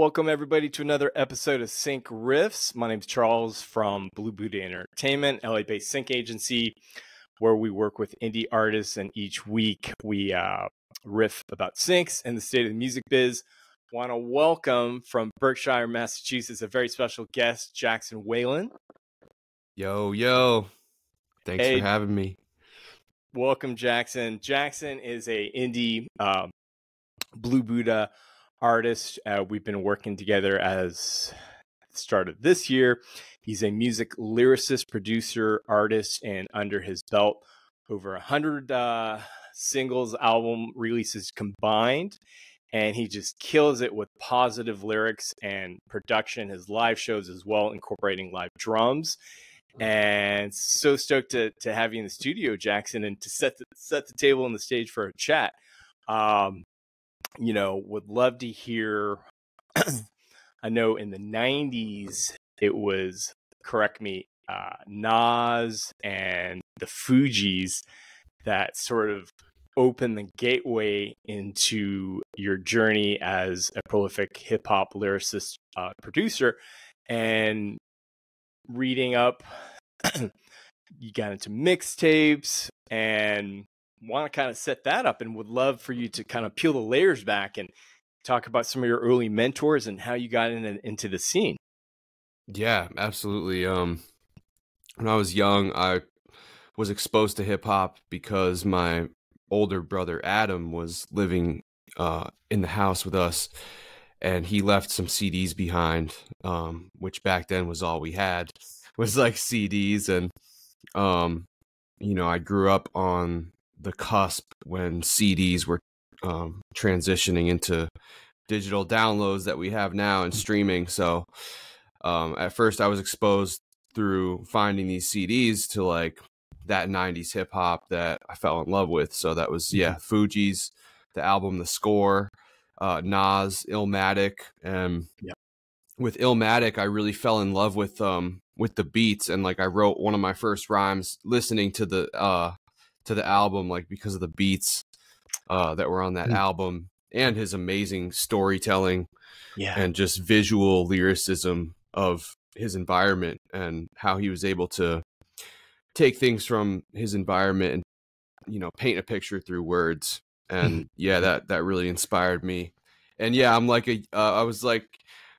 Welcome everybody to another episode of Sync Riffs. My name's Charles from Blue Buddha Entertainment, LA-based sync agency, where we work with indie artists, and each week we riff about syncs and the state of the music biz. Want to welcome from Berkshire, Massachusetts, a very special guest, Jackson Whalan. Yo. Thanks for having me. Welcome, Jackson. Jackson is a indie Blue Buddha artist. We've been working together as the start of this year. He's a music lyricist, producer, artist, and under his belt, over 100 singles, album releases combined. And he just kills it with positive lyrics and production. His live shows as well, incorporating live drums. And so stoked to have you in the studio, Jackson, and to set the table and the stage for a chat. Would love to hear. I know in the 90s, it was, correct me, Nas and the Fugees that sort of opened the gateway into your journey as a prolific hip hop lyricist, producer. And reading up, you got into mixtapes and want to kind of set that up, and would love for you to kind of peel the layers back and talk about some of your early mentors and how you got into the scene. Yeah, absolutely. When I was young, I was exposed to hip hop because my older brother Adam was living in the house with us, and he left some CDs behind, which back then was all we had, was like CDs. And I grew up on the cusp when CDs were transitioning into digital downloads that we have now and streaming. So at first I was exposed through finding these CDs to like that 90s hip hop that I fell in love with. So that was, Fugees, the album, The Score, Nas, Illmatic. And with Illmatic, I really fell in love with the beats. And like I wrote one of my first rhymes listening to the album, like because of the beats that were on that album and his amazing storytelling and just visual lyricism of his environment and how he was able to take things from his environment and, paint a picture through words. And that really inspired me. And I'm like I was like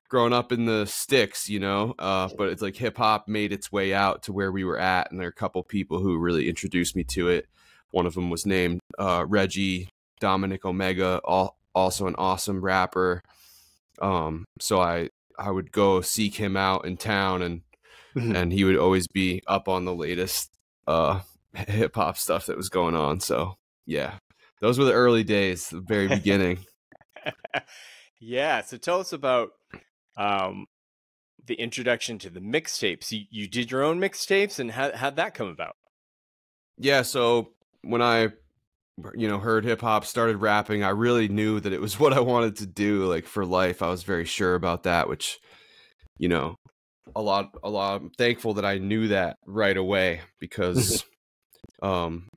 growing up in the sticks, but it's like hip hop made its way out to where we were at. And there are a couple people who really introduced me to it. One of them was named Reggie Dominic Omega, also an awesome rapper. So I would go seek him out in town, and he would always be up on the latest hip hop stuff that was going on. So those were the early days, the very beginning. So tell us about the introduction to the mixtapes. You did your own mixtapes, and how'd that come about? So when I, heard hip hop, started rapping, I really knew that it was what I wanted to do, like for life. I was very sure about that, which, a lot. I'm thankful that I knew that right away, because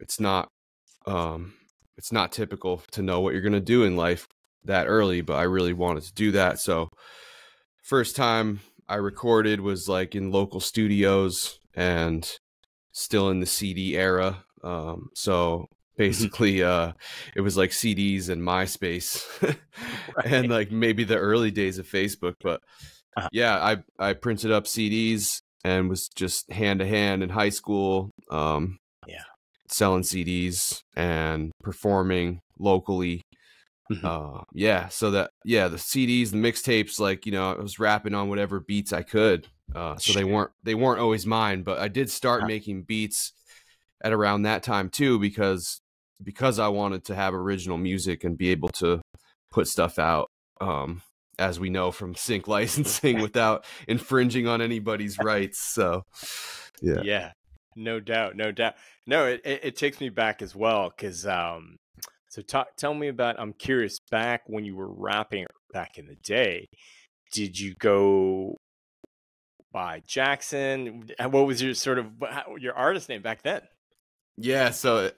it's not typical to know what you're going to do in life that early, but I really wanted to do that. So first time I recorded was like in local studios and still in the CD era. So basically it was like CDs and MySpace and like maybe the early days of Facebook. But I printed up CDs and was just hand to hand in high school, selling CDs and performing locally. So that the CDs, the mixtapes, like, I was rapping on whatever beats I could. So they weren't always mine, but I did start making beats at around that time too, because I wanted to have original music and be able to put stuff out, as we know from sync licensing, without infringing on anybody's rights. So no doubt. No, it takes me back as well, because so tell me about, I'm curious, back when you were rapping back in the day, did you go by Jackson? What was your your artist name back then? So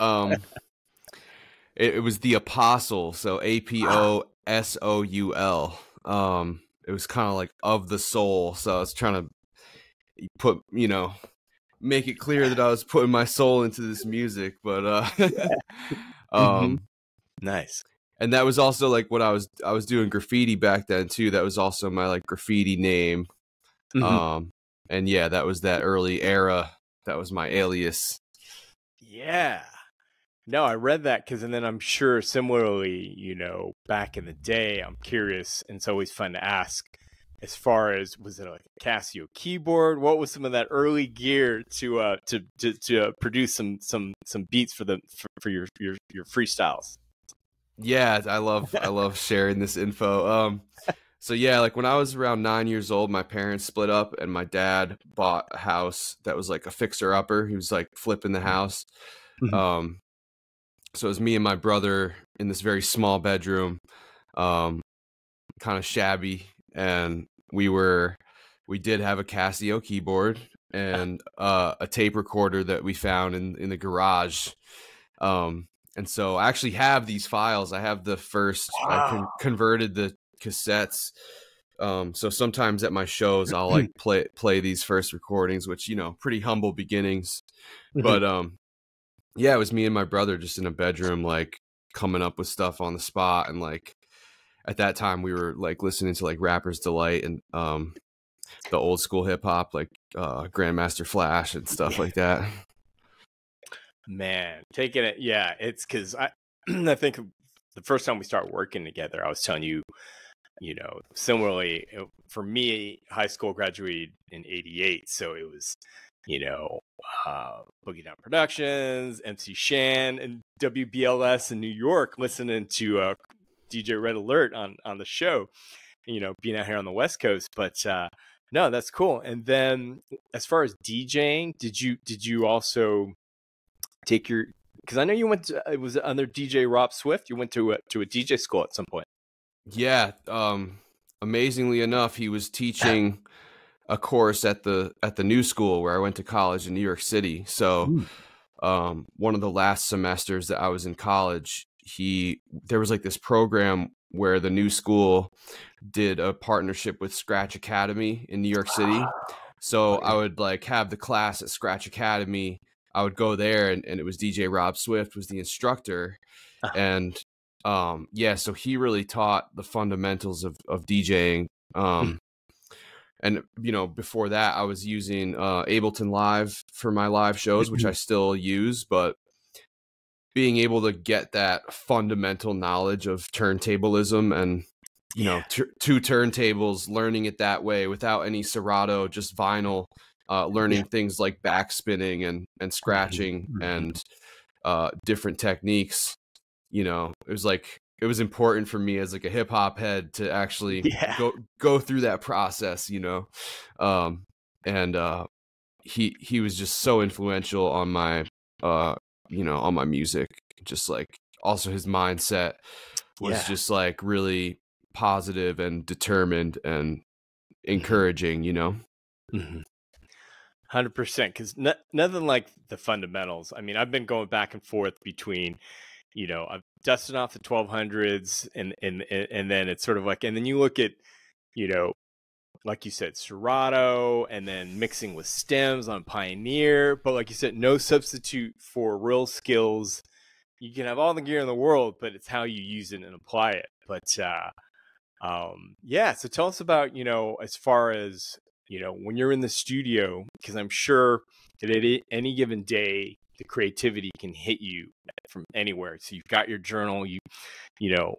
it was the Aposoul, so Aposoul. it was kind of like of the soul. So I was trying to put, you know, make it clear that I was putting my soul into this music. But Mm-hmm. Nice. and that was also like what I was doing graffiti back then too. That was also my like graffiti name. Mm-hmm. And yeah, that was that early era. That was my alias. Yeah. No, I read that because, and then I'm sure similarly, you know, back in the day, I'm curious, and it's always fun to ask. As far as, was it like a Casio keyboard? What was some of that early gear to produce some beats for your freestyles? Yeah, I love sharing this info. So yeah, like when I was around 9 years old, my parents split up and my dad bought a house that was like a fixer upper. He was like flipping the house. Mhm. Um, so it was me and my brother in this very small bedroom, kind of shabby, and we did have a Casio keyboard and a tape recorder that we found in the garage. And so I actually have these files. I have the first, Wow. converted the cassettes. So sometimes at my shows, I'll like play these first recordings, which, you know, pretty humble beginnings. But yeah, it was me and my brother just in a bedroom, like coming up with stuff on the spot. And like at that time, we were like listening to like Rapper's Delight and the old school hip hop, like Grandmaster Flash and stuff like that. Man, taking it, yeah, it's because I think the first time we started working together, I was telling you, you know, similarly, for me, high school graduated in '88, so it was, you know, Boogie Down Productions, MC Shan, and WBLS in New York, listening to DJ Red Alert on the show, you know, being out here on the West Coast. But no, that's cool. And then as far as DJing, did you also take your, because I know you went to, it was under DJ Rob Swift, you went to a DJ school at some point. Yeah. Amazingly enough, he was teaching a course at the new school where I went to college in New York City. So one of the last semesters that I was in college, there was like this program where the new school did a partnership with Scratch Academy in New York City. So I would like have the class at Scratch Academy. I would go there and it was DJ Rob Swift was the instructor. And yeah, so he really taught the fundamentals of DJing. And you know, before that I was using Ableton Live for my live shows, which I still use, but being able to get that fundamental knowledge of turntablism and you know, two turntables, learning it that way without any Serato, just vinyl, learning things like backspinning and scratching and different techniques. You know, it was important for me as like a hip hop head to actually go through that process, you know. And he was just so influential on my you know, on my music. Just like also his mindset was just like really positive and determined and encouraging, you know. 100%, because nothing like the fundamentals. I mean, I've been going back and forth between, you know, I've dusted off the 1200s and then it's sort of like, and then you look at, you know, like you said, Serato, and then mixing with stems on Pioneer, but like you said, no substitute for real skills. You can have all the gear in the world, but it's how you use it and apply it. But yeah, so tell us about, you know, as far as, you know, when you're in the studio, because I'm sure that at any given day the creativity can hit you from anywhere. So you've got your journal, you know,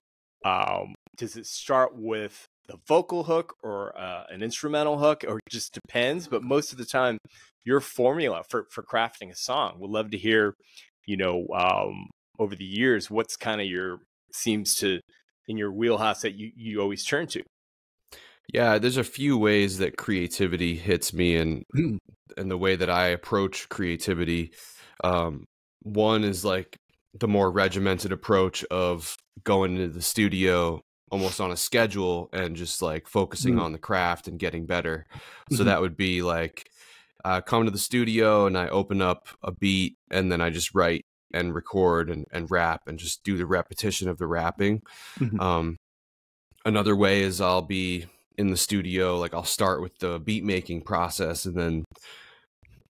does it start with the vocal hook or an instrumental hook, or it just depends? But most of the time, your formula for crafting a song, we'd love to hear, you know, over the years, what's kind of seems to in your wheelhouse that you always turn to. Yeah, there's a few ways that creativity hits me and the way that I approach creativity. One is like the more regimented approach of going into the studio almost on a schedule and just like focusing on the craft and getting better. So that would be like I come to the studio and I open up a beat and then I just write and record and rap and just do the repetition of the rapping. Another way is I'll be in the studio, like I'll start with the beat making process, and then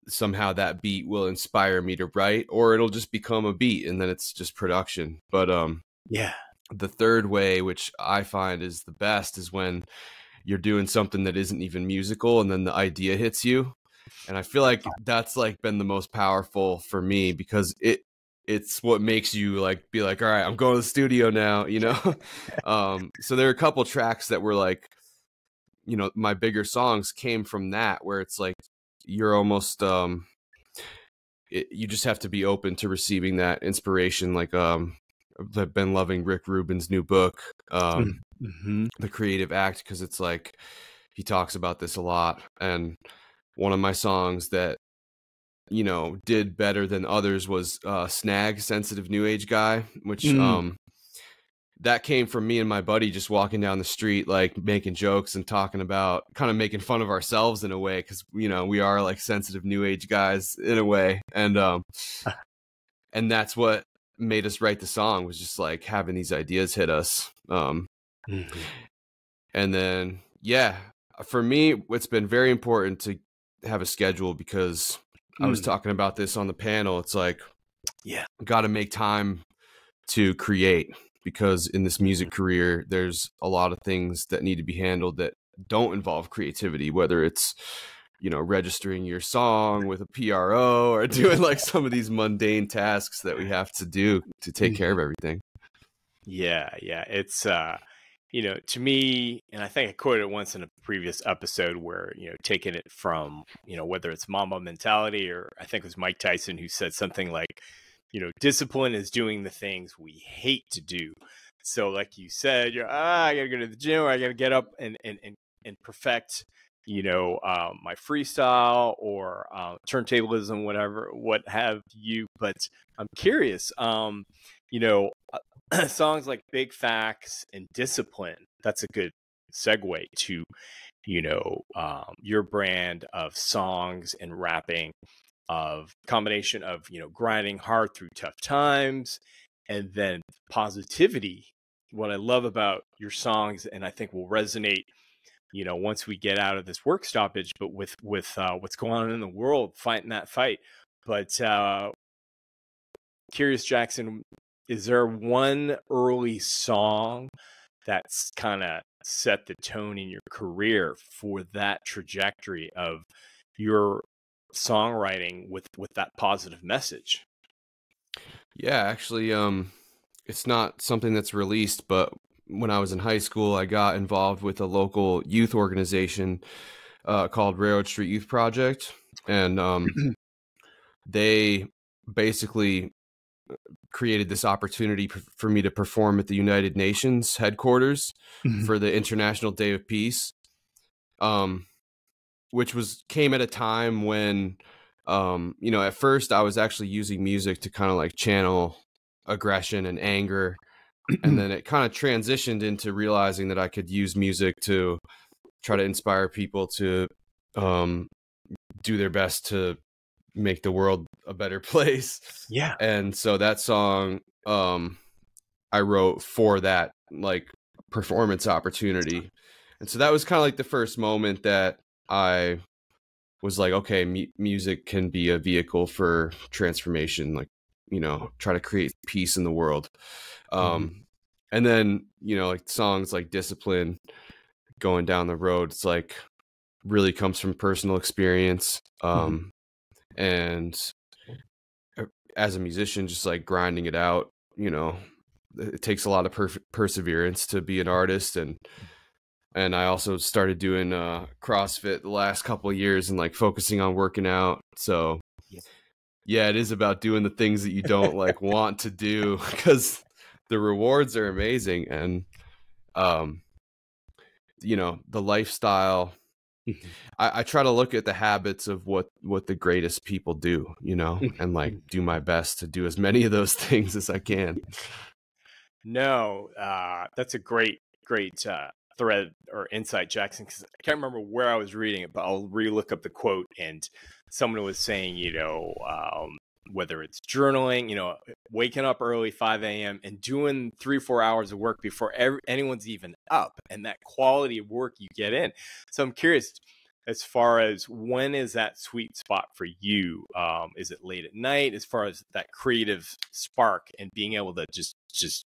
somehow that beat will inspire me to write, or it'll just become a beat and then it's just production. But Yeah. the third way, which I find is the best, is when you're doing something that isn't even musical and then the idea hits you. And I feel like that's like been the most powerful for me, because it's what makes you like be like, all right, I'm going to the studio now, you know? So there are a couple tracks that were like, you know, my bigger songs came from that, where it's like you're almost you just have to be open to receiving that inspiration. Like I've been loving Rick Rubin's new book, The Creative Act, because it's like he talks about this a lot. And one of my songs that, you know, did better than others was SNAG, Sensitive New Age Guy, which that came from me and my buddy just walking down the street, like making jokes and talking about, kind of making fun of ourselves in a way, because, you know, we are like sensitive new age guys in a way. And that's what made us write the song, was just like having these ideas hit us. And then, yeah, for me, it's been very important to have a schedule, because I was talking about this on the panel. It's like, yeah, got to make time to create, because in this music career, there's a lot of things that need to be handled that don't involve creativity, whether it's, you know, registering your song with a PRO or doing like some of these mundane tasks that we have to do to take care of everything. Yeah. It's, you know, to me, and I think I quoted it once in a previous episode, where, you know, taking it from, you know, whether it's Mamba mentality, or I think it was Mike Tyson who said something like, you know, discipline is doing the things we hate to do. So like you said, you're, I gotta go to the gym, or I gotta get up and perfect, you know, my freestyle or turntablism, whatever, what have you. But I'm curious, you know, songs like Big Facts and Discipline, that's a good segue to, you know, your brand of songs and rapping, of combination of, you know, grinding hard through tough times, and then positivity. What I love about your songs, and I think will resonate, you know, once we get out of this work stoppage, but with what's going on in the world, fighting that fight. But curious, Jackson, is there one early song that's kind of set the tone in your career for that trajectory of your songwriting with that positive message? Yeah, actually, it's not something that's released, but when I was in high school, I got involved with a local youth organization called Railroad Street Youth Project. And they basically created this opportunity for me to perform at the United Nations headquarters for the International Day of Peace, which came at a time when, you know, at first I was actually using music to kind of like channel aggression and anger. And then it kind of transitioned into realizing that I could use music to try to inspire people to do their best to make the world a better place. Yeah. And so that song I wrote for that like performance opportunity. And so that was kind of like the first moment that I was like, okay, music can be a vehicle for transformation, like, you know, try to create peace in the world. And then, you know, like songs like Discipline, Going Down the Road, it's like really comes from personal experience. And as a musician, just like grinding it out, you know, it takes a lot of perseverance to be an artist. And I also started doing CrossFit the last couple of years and like focusing on working out. So yeah, it is about doing the things that you don't like want to do, because the rewards are amazing. And you know, the lifestyle, I try to look at the habits of what the greatest people do, you know, and like do my best to do as many of those things as I can. No, that's a great thread or insight, Jackson, because I can't remember where I was reading it, but I'll re-look up the quote. And someone was saying, you know, whether it's journaling, you know, waking up early, 5 a.m., and doing 3-4 hours of work before anyone's even up, and that quality of work you get in. So I'm curious, as far as when is that sweet spot for you? Is it late at night, as far as that creative spark and being able to just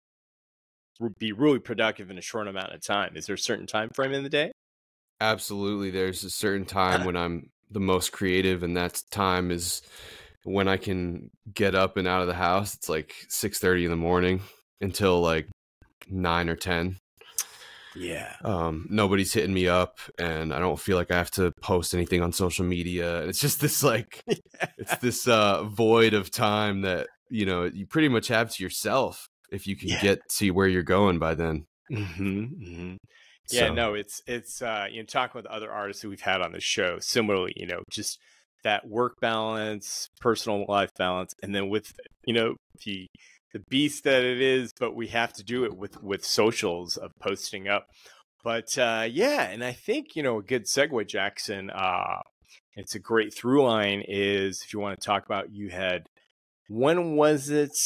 be really productive in a short amount of time? Is there a certain time frame in the day? Absolutely. There's a certain time when I'm the most creative, and that time is when I can get up and out of the house. It's like 6:30 in the morning until like 9 or 10. Yeah. Nobody's hitting me up, and I don't feel like I have to post anything on social media. It's just this like, it's this void of time that, you know, you pretty much have to yourself if you can get to where you're going by then. Yeah, no, it's you know, talking with other artists who we've had on the show, similarly, you know, just that work balance, personal life balance, and then with, you know, the beast that it is, but we have to do it with socials of posting up. But yeah, and I think, you know, a good segue, Jackson, it's a great through line, is if you want to talk about, you had, when was it,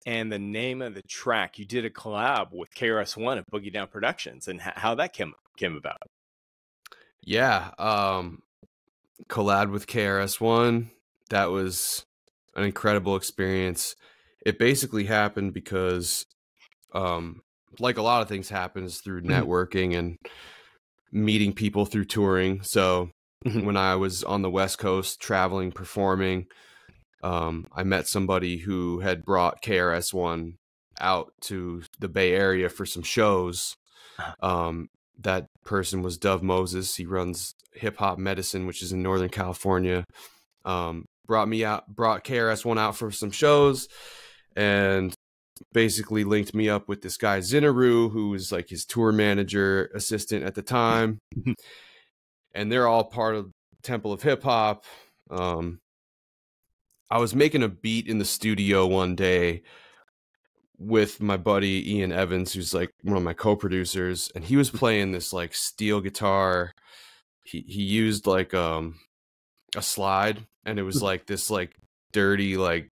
and the name of the track, you did a collab with KRS-One of Boogie Down Productions, and how that came about. Yeah, collab with KRS-One. That was an incredible experience. It basically happened because, like a lot of things happens through networking and meeting people through touring. So when I was on the West Coast traveling, performing, I met somebody who had brought KRS-One out to the Bay Area for some shows. That person was Dove Moses. He runs Hip Hop Medicine, which is in Northern California. Brought KRS-One out for some shows, and basically linked me up with this guy Zinaru, who was like his tour manager assistant at the time. And they're all part of Temple of Hip Hop. I was making a beat in the studio one day with my buddy Ian Evans, who's like one of my co-producers, and he was playing this like steel guitar. He used like a slide, and it was like this like dirty like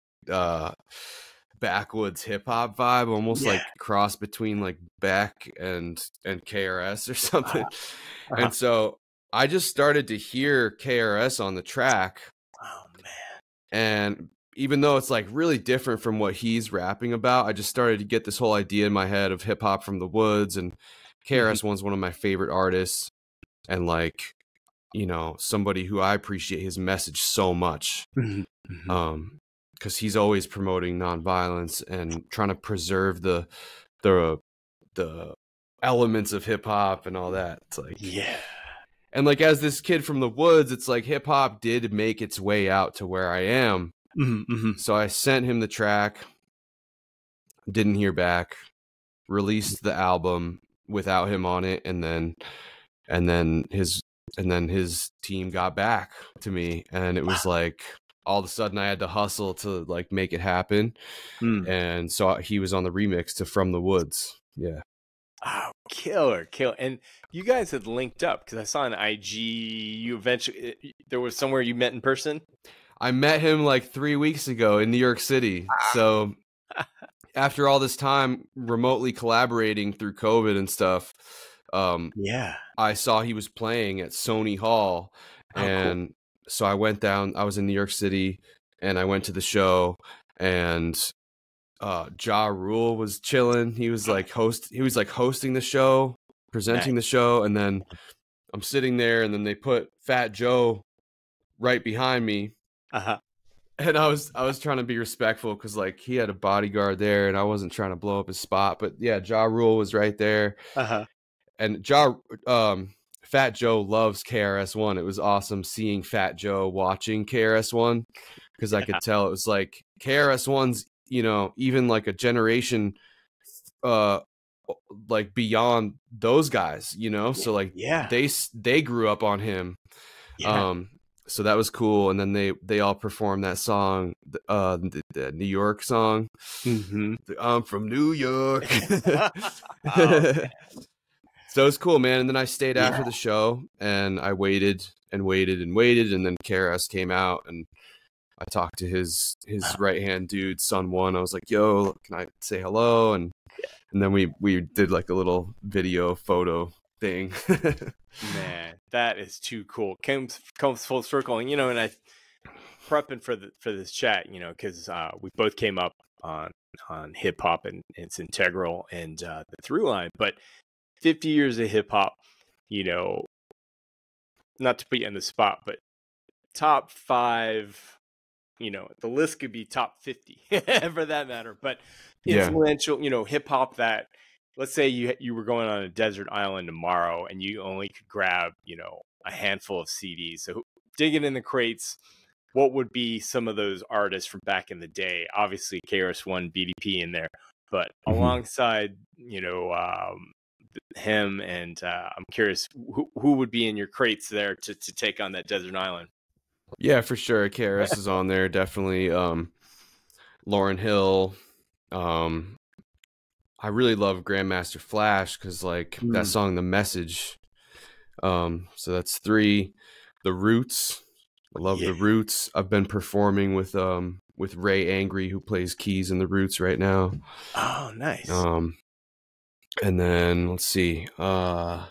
backwoods hip hop vibe, almost like cross between like Beck and KRS or something. And so I just started to hear KRS on the track. Oh man. And even though it's like really different from what he's rapping about, I just started to get this whole idea in my head of hip hop from the woods, and KRS-One's one of my favorite artists, and like, you know, somebody who I appreciate his message so much. Because he's always promoting nonviolence and trying to preserve the elements of hip hop and all that. It's like, and like, as this kid from the woods, it's like hip hop did make its way out to where I am. So I sent him the track, didn't hear back, released the album without him on it, and then his team got back to me, and it was like, all of a sudden I had to hustle to like make it happen. And so he was on the remix to From the Woods. Yeah. Oh, killer. And you guys had linked up, because I saw on IG, you eventually, there was somewhere you met in person? I met him like 3 weeks ago in New York City. So after all this time remotely collaborating through COVID and stuff, I saw he was playing at Sony Hall. And cool. So I went down, I was in New York City, and I went to the show, and Ja Rule was chilling. He was like hosting the show, presenting the show, and then I'm sitting there, and then they put Fat Joe right behind me. And I was trying to be respectful, because like he had a bodyguard there, and I wasn't trying to blow up his spot. But yeah, Ja Rule was right there. And Fat Joe loves KRS-One. It was awesome seeing Fat Joe watching KRS-One, because I could tell it was like KRS-One's, you know, even like a generation like beyond those guys, you know. So like they grew up on him. So that was cool. And then they all performed that song, the New York song. I'm from New York. So it was cool, man. And then I stayed after the show, and I waited and waited and waited, and then KRS came out, and I talked to his right hand dude, Son One. I was like, "Yo, can I say hello?" And then we did like a little video photo thing. Man, that is too cool. Comes full circle, and and I prepping for this chat, because we both came up on hip hop and it's integral and the through line, but 50 years of hip hop, not to put you on the spot, but top 5, the list could be top 50 for that matter, but influential, hip hop that, let's say you were going on a desert island tomorrow and you only could grab, a handful of CDs. So digging in the crates, what would be some of those artists from back in the day? Obviously KRS-One B.D.P in there, but alongside, him and I'm curious who would be in your crates there to take on that desert island. Yeah, for sure. KRS is on there, definitely. Lauryn Hill. I really love Grandmaster Flash because like that song, The Message. So that's 3. The Roots. I love The Roots. I've been performing with Ray Angry, who plays keys in The Roots right now. Oh, nice. And then let's see. Man,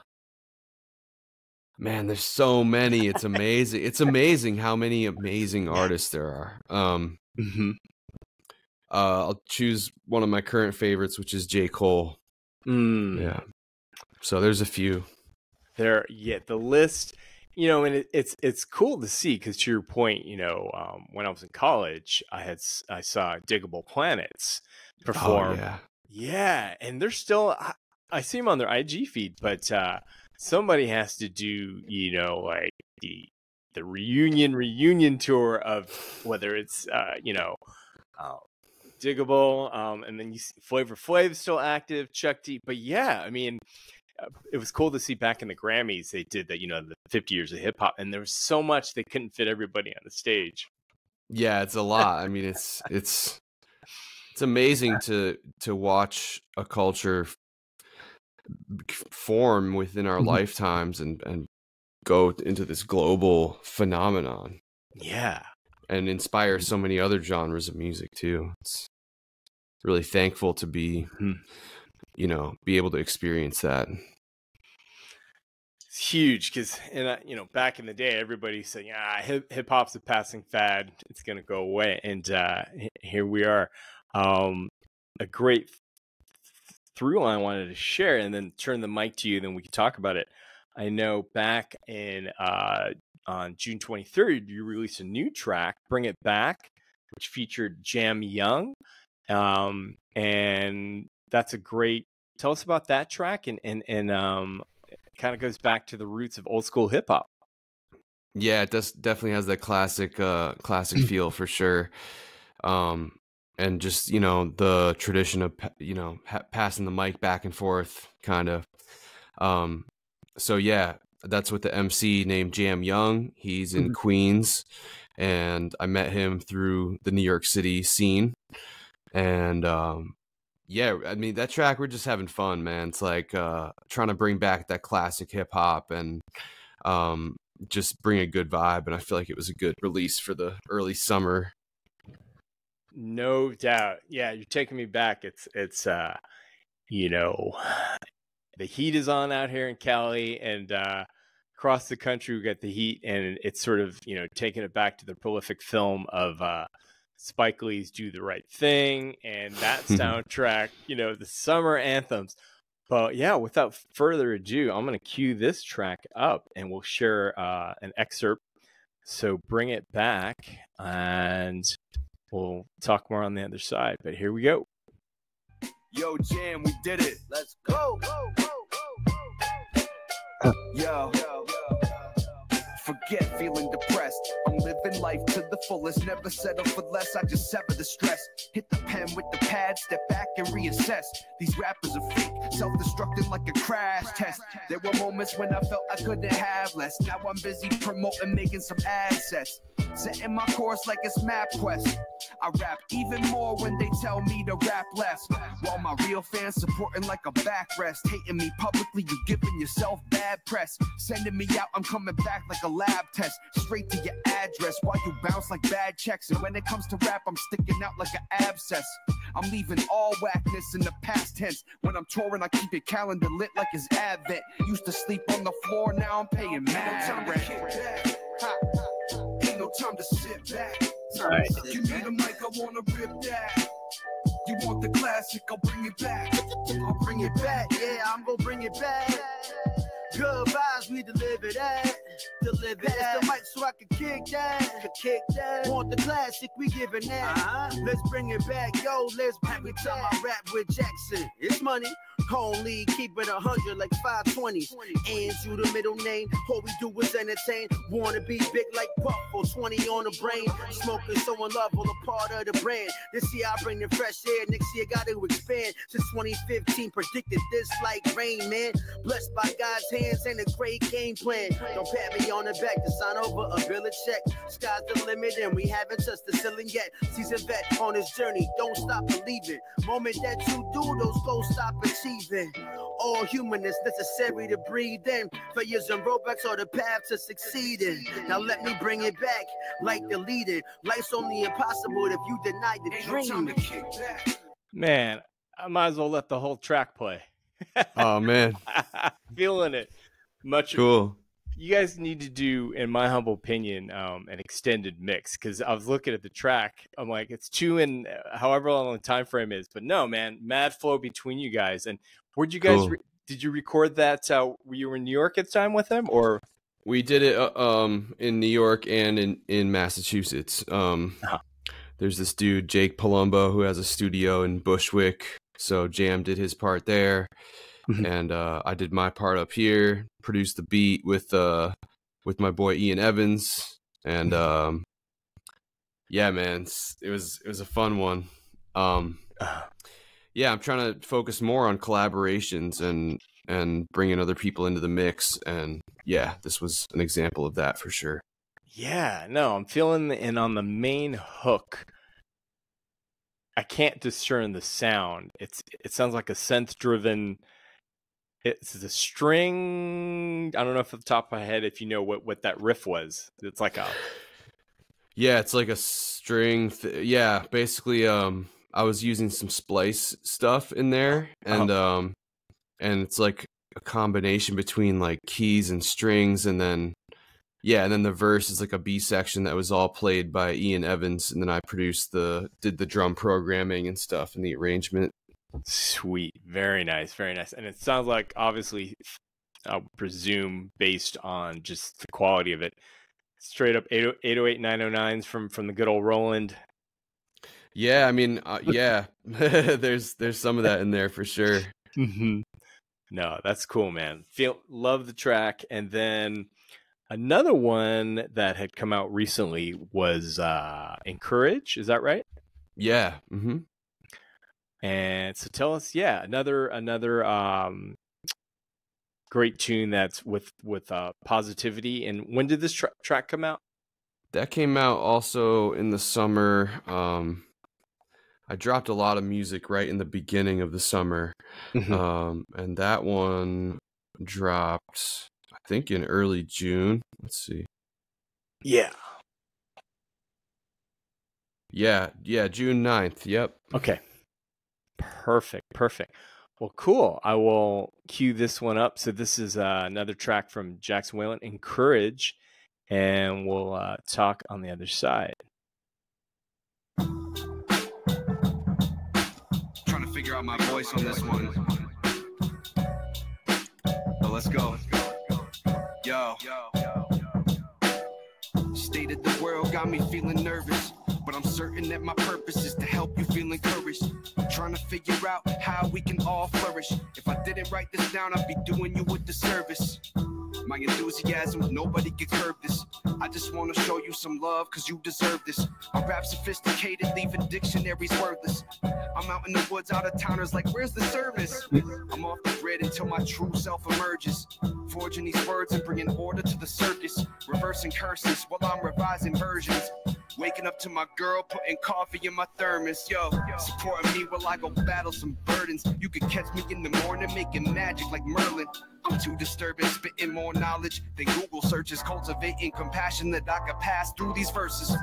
there's so many. It's amazing. It's amazing how many amazing artists there are. I'll choose one of my current favorites, which is J. Cole. Yeah. So there's a few. The list, and it's cool to see because to your point, when I was in college, I saw Diggable Planets perform. Oh, yeah, and they're still. I see them on their IG feed, but somebody has to do, like the reunion tour of whether it's Diggable, and then you see Flavor Flav's still active, Chuck D. But yeah, I mean, it was cool to see back in the Grammys they did that, the 50 years of hip hop, and there was so much they couldn't fit everybody on the stage. Yeah, it's a lot. I mean, it's amazing to watch a culture form within our lifetimes and go into this global phenomenon. Yeah. And inspire so many other genres of music too. It's really thankful to be, be able to experience that. It's huge because, back in the day, everybody's saying, hip hop's a passing fad. It's going to go away. And here we are. A great through line I wanted to share and then turn the mic to you, then we can talk about it. I know back in on June 23rd, you released a new track, Bring It Back, which featured Jam Young. And that's a great, tell us about that track and kind of goes back to the roots of old school hip hop. Yeah, it definitely has that classic feel for sure. And just, the tradition of, passing the mic back and forth kind of. So yeah, that's with the MC named Jam Young. He's in Queens, and I met him through the New York City scene. And yeah, I mean, that track, we're just having fun, man. It's like trying to bring back that classic hip hop and just bring a good vibe. And I feel like it was a good release for the early summer. No doubt. Yeah, you're taking me back. It's the heat is on out here in Cali, and across the country we got the heat, and it's sort of, taking it back to the prolific film of Spike Lee's Do the Right Thing and that soundtrack, the summer anthems. But yeah, without further ado, I'm going to cue this track up and we'll share an excerpt. So Bring It Back, and we'll talk more on the other side, but here we go. Yo, Jam, we did it. Let's go. Yo. Forget feeling depressed. I'm living life to the fullest. Never settle for less. I just sever the stress. Hit the pen with the pad. Step back and reassess. These rappers are fake. Self-destructing like a crash test. There were moments when I felt I couldn't have less. Now I'm busy promoting, making some assets. Setting my course like it's MapQuest. I rap even more when they tell me to rap less. While my real fans supporting like a backrest. Hating me publicly, you giving yourself bad press. Sending me out, I'm coming back like a lab pap test, straight to your address while you bounce like bad checks. And when it comes to rap, I'm sticking out like an abscess. I'm leaving all whackness in the past tense. When I'm touring, I keep your calendar lit like it's Advent. Used to sleep on the floor, now I'm paying mad rent. Ain't no time to sit back. Nice. You need a mic, I wanna rip that. You want the classic, I'll bring it back. I'll bring it back, yeah, I'm gonna bring it back. Good vibes, we deliver that. Pass the mic so I can kick that. Want the classic, we giving that. Let's bring it back, yo, let's bring it back. I rap with Jackson, it's money. Only keep it 100 like 520s. And you the middle name. All we do is entertain. Wanna be big like Buffalo, 20 on the brain. Smoking so in love, all a part of the brand. This year I bring the fresh air. Next year got to expand. Since 2015 predicted this like rain, man. Blessed by God's hands and a great game plan. Don't pat me on the back to sign over a bill of check. Sky's the limit and we haven't touched the ceiling yet. Seasoned vet on his journey. Don't stop believing. Moment that you do, those goals stop achieving. All human is necessary to breathe in. Failures and roadblocks are the path to succeeding. Now let me bring it back like the leader. Life's only impossible if you deny the dream. Man, I might as well let the whole track play. Oh man, feeling it. Much cool. You guys need to do, in my humble opinion, an extended mix, because I was looking at the track. I'm like, it's 2 and however long the time frame is, but no, man, mad flow between you guys. And where'd you guys? Cool. Did you record that? Were you in New York at the time with him, or? We did it in New York and in Massachusetts. There's this dude Jake Palumbo who has a studio in Bushwick, so Jam did his part there. And I did my part up here, produced the beat with my boy Ian Evans, and yeah, man, it was a fun one. Yeah, I'm trying to focus more on collaborations and bringing other people into the mix, and yeah, this was an example of that for sure. Yeah, no, I'm feeling and on the main hook, I can't discern the sound. It sounds like a synth driven. It's a string. I don't know if at the top of my head, if you know what that riff was. It's like a. Yeah, it's like a string. Yeah, basically, I was using some splice stuff in there, and it's like a combination between like keys and strings, and then the verse is like a B section that was all played by Ian Evans, and then I did the drum programming and stuff and the arrangement. Sweet. Very nice. Very nice. And it sounds like, obviously, I would presume, based on just the quality of it, straight up 808 909s from the good old Roland. Yeah, I mean, yeah, there's some of that in there for sure. No, that's cool, man. Love the track. And then another one that had come out recently was Encourage. Is that right? Yeah. And so tell us, another great tune that's with positivity. And when did this track come out? That came out also in the summer. I dropped a lot of music right in the beginning of the summer, and that one dropped, I think, in early June. Let's see. Yeah, June 9th. Yep. Okay. Perfect. Well, cool. I will cue this one up. So this is another track from Jackson Whalan, Encourage, and we'll talk on the other side. Trying to figure out my voice on this one. But let's go. Yo. State of the world got me feeling nervous, but I'm certain that my purpose is to help you feel encouraged. Trying to figure out how we can all flourish. If I didn't write this down, I'd be doing you a disservice. My enthusiasm, nobody can curb this. I just want to show you some love, cause you deserve this. I rap sophisticated, leaving dictionaries worthless. I'm out in the woods, out of towners like, where's the service? I'm off the grid until my true self emerges. Forging these words and bringing order to the circus. Reversing curses while I'm revising versions. Waking up to my girl, putting coffee in my thermos, yo. Supporting me while I go battle some burdens. You could catch me in the morning making magic like Merlin. I'm too disturbed and spitting more knowledge than Google searches, cultivating compassion that I could pass through these verses.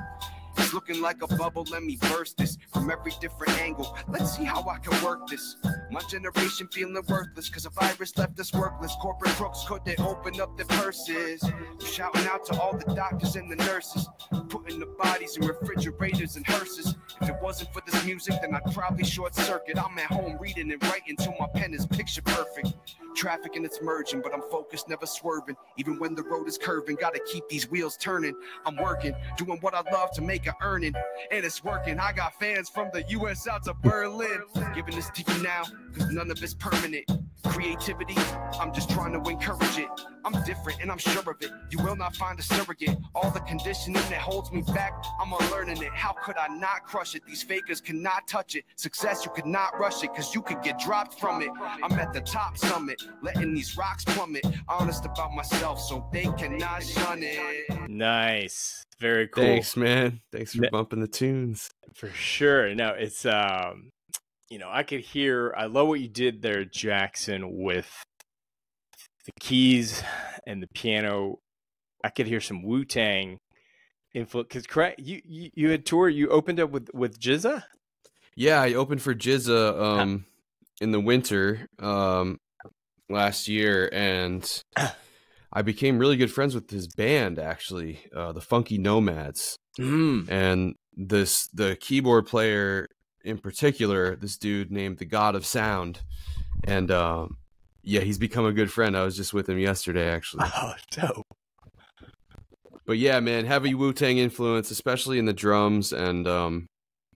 It's looking like a bubble, let me burst this from every different angle. Let's see how I can work this. My generation feeling worthless, cause a virus left us workless. Corporate crooks couldn't open up their purses. I'm shouting out to all the doctors and the nurses, putting the bodies in refrigerators and hearses. If it wasn't for this music, then I'd probably short circuit. I'm at home reading and writing till my pen is picture perfect. Traffic and it's merging, but I'm focused, never swerving. Even when the road is curving, gotta keep these wheels turning. I'm working, doing what I love to make a earning, and it's working. I got fans from the US out to Berlin. Giving this to you now, cause none of it's permanent. Creativity, I'm just trying to encourage it. I'm different and I'm sure of it. You will not find a surrogate. All the conditioning that holds me back, I'm unlearning it. How could I not crush it? These fakers cannot touch it. Success, you could not rush it, cause you could get dropped from it. I'm at the top summit, letting these rocks plummet. Honest about myself, so they cannot shun it. Nice. Very cool. Thanks, man. Thanks for bumping the tunes. For sure. No, it's you know, I could hear, I love what you did there, Jackson, with the keys and the piano. I could hear some Wu-Tang influence. Because correct, you had toured, you opened up with Jizza? Yeah, I opened for Jizza in the winter last year, and I became really good friends with his band, actually, the Funky Nomads. And the keyboard player in particular, this dude named the God of Sound, and yeah, he's become a good friend. I was just with him yesterday, actually. Oh, dope. But yeah, man, heavy Wu-Tang influence, especially in the drums, and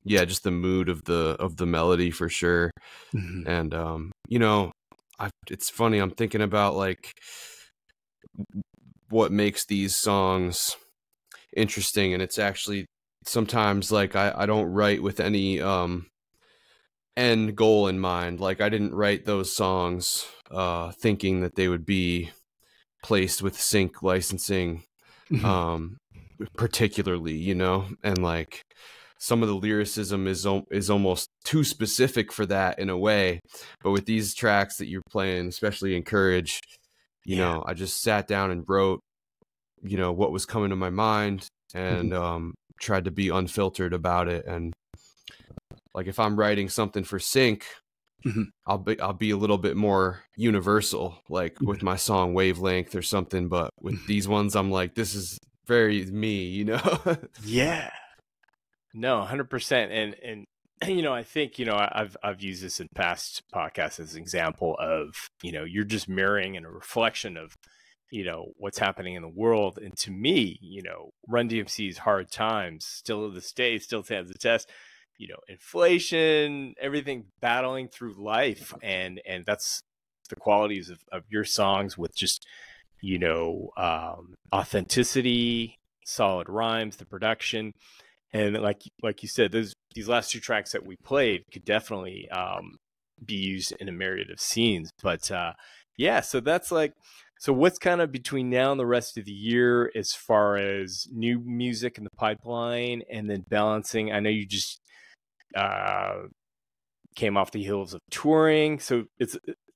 yeah, just the mood of the melody for sure. And you know, it's funny, I'm thinking about like what makes these songs interesting, and it's actually sometimes like I don't write with any end goal in mind. Like I didn't write those songs thinking that they would be placed with sync licensing particularly, you know, and like some of the lyricism is almost too specific for that in a way. But with these tracks that you're playing, especially in Courage, you know, I just sat down and wrote, you know, what was coming to my mind, and tried to be unfiltered about it. And like if I'm writing something for sync, I'll be a little bit more universal, like with my song Wavelength or something. But with these ones, I'm like, this is very me, you know? Yeah. No, 100%. And you know, I think, you know, I've used this in past podcasts as an example of, you know, you're just mirroring and a reflection of, you know, what's happening in the world. And to me, you know, Run DMC's Hard Times still to this day still stands the test. You know, inflation, everything, battling through life, and that's the qualities of your songs, with just, you know, authenticity, solid rhymes, the production. And like you said, these last two tracks that we played could definitely be used in a myriad of scenes. But yeah, so that's like, so what's kind of between now and the rest of the year as far as new music in the pipeline, and then balancing? I know you just came off the heels of touring, so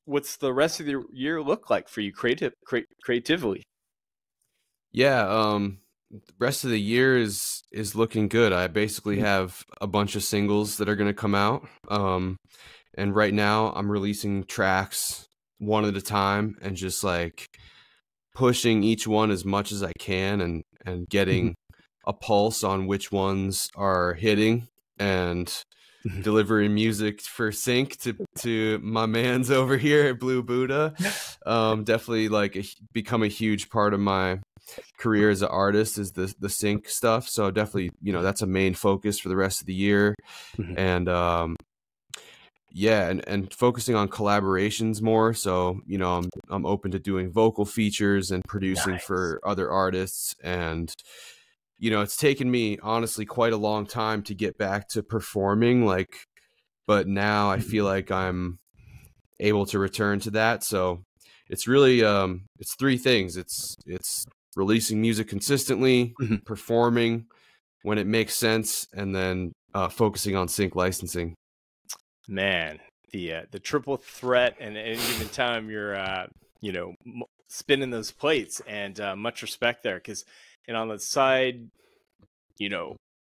what's the rest of the year look like for you creatively? Yeah, the rest of the year is looking good. I basically have a bunch of singles that are going to come out, and right now I'm releasing tracks one at a time, and just like pushing each one as much as I can, and getting a pulse on which ones are hitting, and delivering music for sync to my mans over here at Blue Buddha. Definitely like become a huge part of my career as an artist is the sync stuff. So definitely, you know, that's a main focus for the rest of the year. And yeah, and focusing on collaborations more. So, you know, I'm open to doing vocal features and producing for other artists. And, you know, it's taken me honestly quite a long time to get back to performing, like, but now I feel like I'm able to return to that. So it's really, it's three things. It's releasing music consistently, performing, when it makes sense, and then focusing on sync licensing. Man, the triple threat, and at any given time you're spinning those plates, and much respect there. Because, and on the side,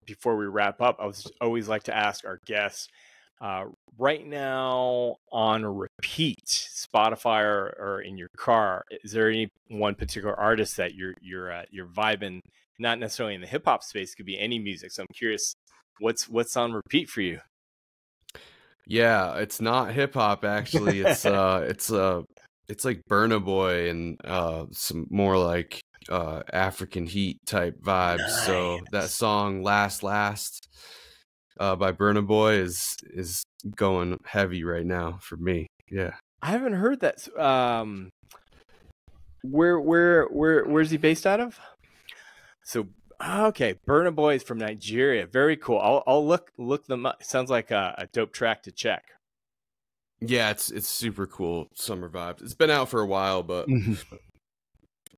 before we wrap up, I was always like to ask our guests, right now on repeat, Spotify or in your car, is there any one particular artist that you're vibing? Not necessarily in the hip hop space, could be any music. So I'm curious, what's on repeat for you? Yeah, it's not hip hop actually. It's it's like Burna Boy and some more like African Heat type vibes. Nice. So that song Last by Burna Boy is going heavy right now for me. Yeah. I haven't heard that. Where's he based out of? So okay, Burna Boy is from Nigeria. Very cool. I'll look them up. Sounds like a dope track to check. Yeah, it's super cool. Summer vibes. It's been out for a while, but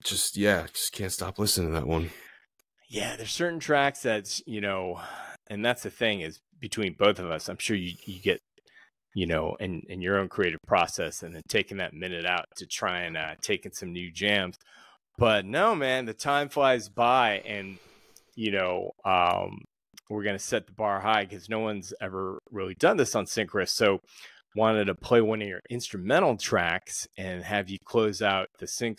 just can't stop listening to that one. Yeah, there's certain tracks that's, and that's the thing is between both of us, I'm sure you get, in your own creative process, and then taking that minute out to try and take in some new jams. But no, man, the time flies by, and we're gonna set the bar high because no one's ever really done this on Sync Riffs. So wanted to play one of your instrumental tracks and have you close out the Sync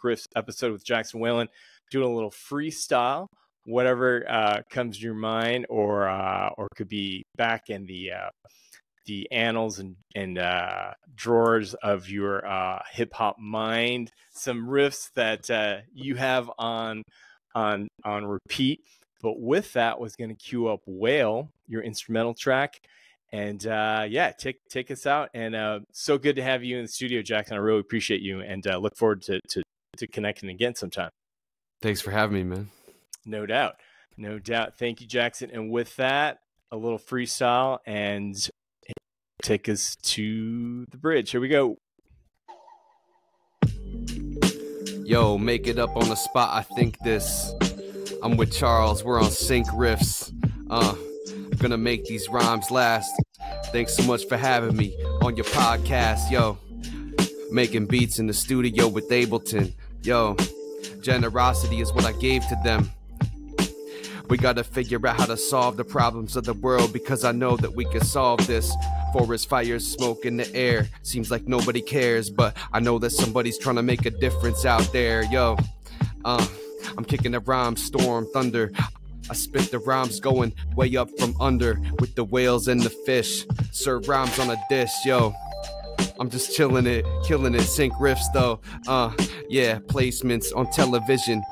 Riffs episode with Jackson Whalan, doing a little freestyle, whatever comes to your mind, or could be back in the annals and drawers of your hip hop mind, some riffs that you have on repeat. But with that, was going to cue up Whale, your instrumental track, and take us out. And so good to have you in the studio, Jackson. I really appreciate you, and look forward to connecting again sometime. Thanks for having me, man. No doubt. Thank you, Jackson. And with that, a little freestyle, and take us to the bridge. Here we go. Yo, make it up on the spot. I think this. I'm with Charles. We're on Sync Riffs. Gonna make these rhymes last. Thanks so much for having me on your podcast. Yo, making beats in the studio with Ableton. Yo, generosity is what I gave to them. We gotta figure out how to solve the problems of the world, because I know that we can solve this. Forest fires, smoke in the air. Seems like nobody cares, but I know that somebody's trying to make a difference out there. Yo, I'm kicking the rhymes, storm, thunder. I spit the rhymes going way up from under with the whales and the fish. Serve rhymes on a dish, yo. I'm just chilling it, killing it. Sync Riffs though. Placements on television.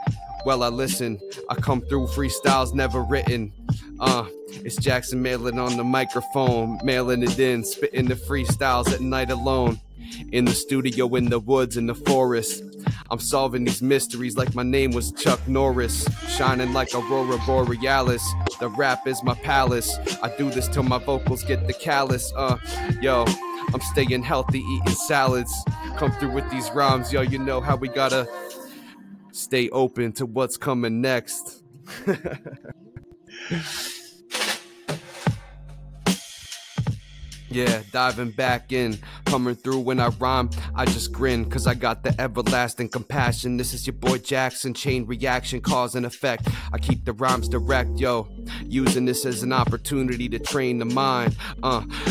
Well, I listen. I come through freestyles never written. It's Jackson Whalan on the microphone, mailing it in, spitting the freestyles at night alone. In the studio, in the woods, in the forest. I'm solving these mysteries like my name was Chuck Norris. Shining like Aurora Borealis. The rap is my palace. I do this till my vocals get the callus. I'm staying healthy, eating salads. Come through with these rhymes, yo, you know how we gotta stay open to what's coming next. Yeah, diving back in, coming through when I rhyme, I just grin, cause I got the everlasting compassion. This is your boy Jackson, chain reaction, cause and effect. I keep the rhymes direct, yo, using this as an opportunity to train the mind.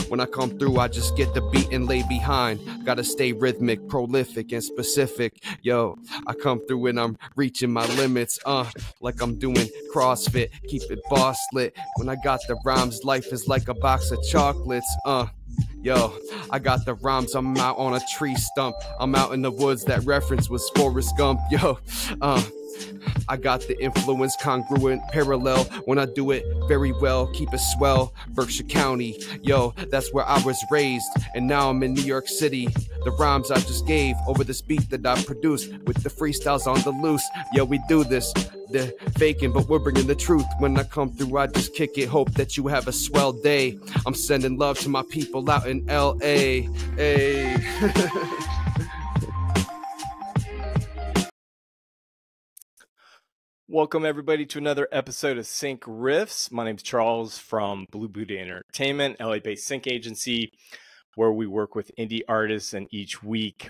When I come through, I just get the beat and lay behind. Gotta stay rhythmic, prolific, and specific. Yo, I come through and I'm reaching my limits, like I'm doing CrossFit, keep it boss lit. When I got the rhymes, life is like a box of chocolates, Yo, I got the rhymes, I'm out on a tree stump. I'm out in the woods, that reference was Forrest Gump. Yo, I got the influence, congruent, parallel. When I do it very well, keep it swell. Berkshire County, yo, that's where I was raised. And now I'm in New York City. The rhymes I just gave over this beat that I produced with the freestyles on the loose. Yo, we do this. They're faking, but we're bringing the truth. When I come through, I just kick it. Hope that you have a swell day. I'm sending love to my people out in L.A. Hey. Welcome, everybody, to another episode of Sync Riffs. My name's Charles from Blue Buddha Entertainment, LA-based sync agency, where we work with indie artists, and each week